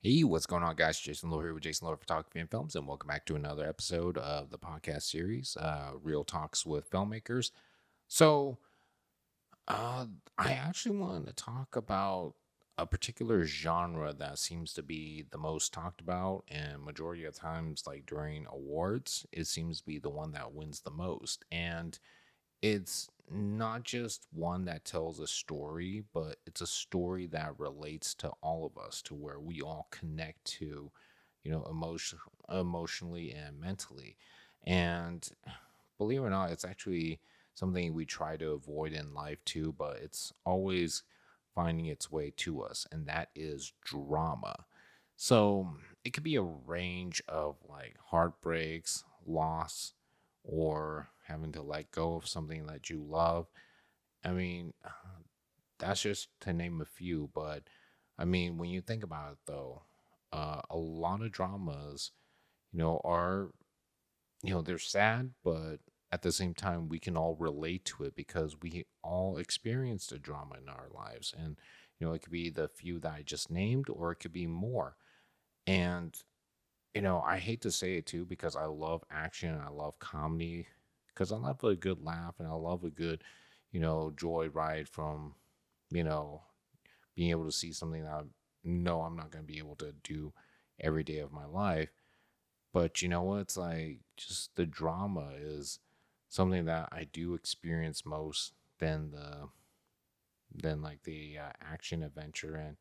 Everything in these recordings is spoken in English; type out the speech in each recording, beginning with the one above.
Hey, what's going on, guys? Jason Lowe here with Jason Lowe Photography and Films, and welcome back to another episode of the podcast series, Real Talks with Filmmakers. So, uh, I actually wanted to talk about a particular genre that seems to be the most talked about, and majority of times, like during awards, it seems to be the one that wins the most. And it's not just one that tells a story, but it's a story that relates to all of us, to where we all connect to, emotionally and mentally. And believe it or not, it's actually something we try to avoid in life too, but it's always finding its way to us, and that is drama. So it could be a range of like heartbreaks, loss, or having to let go of something that you love. I mean, that's just to name a few, but I mean, when you think about it though, a lot of dramas, are, they're sad, but at the same time, we can all relate to it because we all experienced a drama in our lives. And, it could be the few that I just named, or it could be more. And I hate to say it too because I love action and I love comedy because I love a good laugh and I love a good, joy ride from, you know, being able to see something that I know I'm not going to be able to do every day of my life. But you know what? It's like just the drama is something that I do experience most than the action adventure. And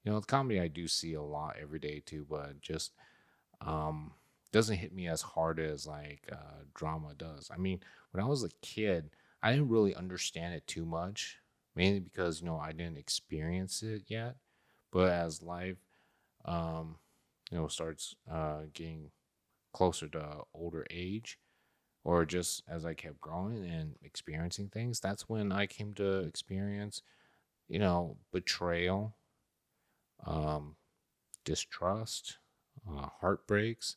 the comedy I do see a lot every day too, but just um doesn't hit me as hard as like drama does. I mean, when I was a kid, I didn't really understand it too much, mainly because I didn't experience it yet. But as life starts getting closer to older age, or just as I kept growing and experiencing things, that's when I came to experience betrayal, um distrust, heartbreaks.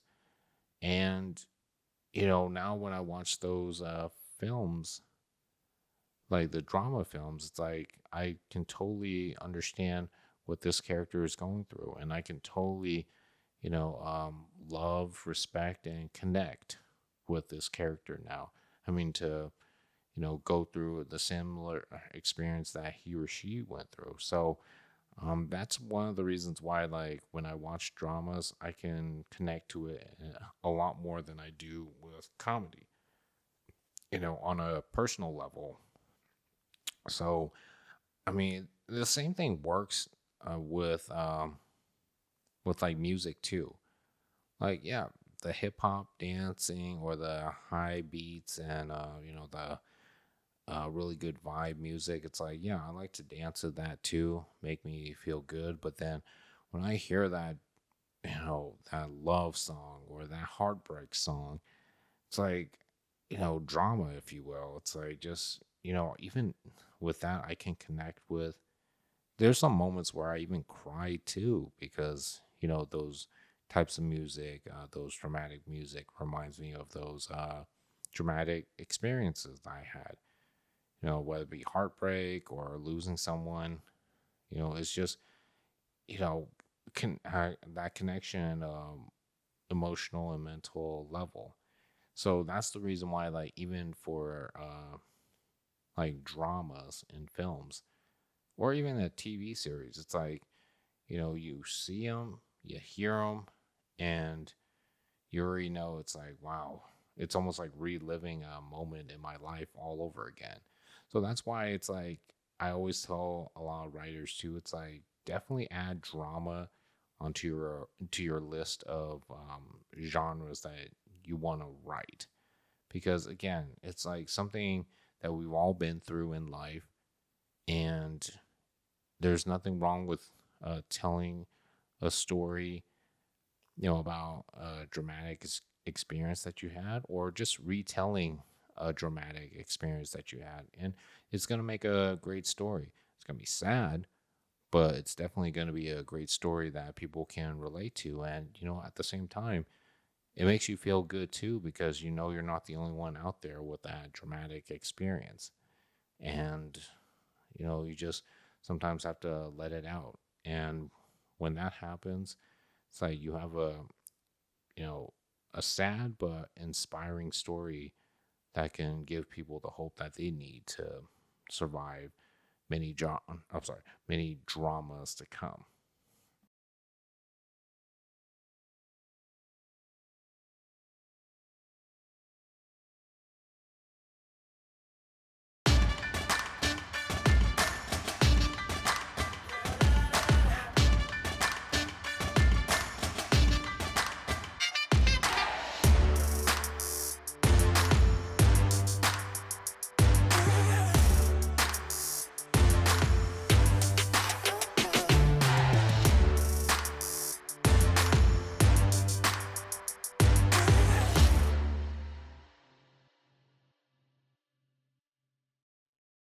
And now when I watch those films, like the drama films, it's like I can totally understand what this character is going through, and I can totally, love, respect, and connect with this character now. I mean, to go through the similar experience that he or she went through. So that's one of the reasons why, like, when I watch dramas, I can connect to it a lot more than I do with comedy, on a personal level. So, I mean, the same thing works with like music too. Like, yeah, the hip hop dancing or the high beats and the really good vibe music. It's like, yeah, I like to dance to that too, make me feel good. But then when I hear that, that love song or that heartbreak song, it's like, drama, if you will. It's like just, even with that, I can connect with. There's some moments where I even cry too because, those types of music, those dramatic music reminds me of those dramatic experiences I had, whether it be heartbreak or losing someone. It's just, you know, that connection, emotional and mental level. So that's the reason why, like, even for like dramas and films, or even a TV series, it's like, you see them, you hear them, and you already know it's like, wow, it's almost like reliving a moment in my life all over again. So that's why it's like, I always tell a lot of writers too, it's like, definitely add drama onto your list of genres that you want to write, because again, it's like something that we've all been through in life, and there's nothing wrong with telling a story, about a dramatic experience that you had, or just retelling a dramatic experience that you had. And it's going to make a great story. It's going to be sad, but it's definitely going to be a great story that people can relate to. And, at the same time, it makes you feel good too, because you're not the only one out there with that dramatic experience. And, you just sometimes have to let it out. And when that happens, It's like you have you know, a sad but inspiring story that can give people the hope that they need to survive many dramas to come.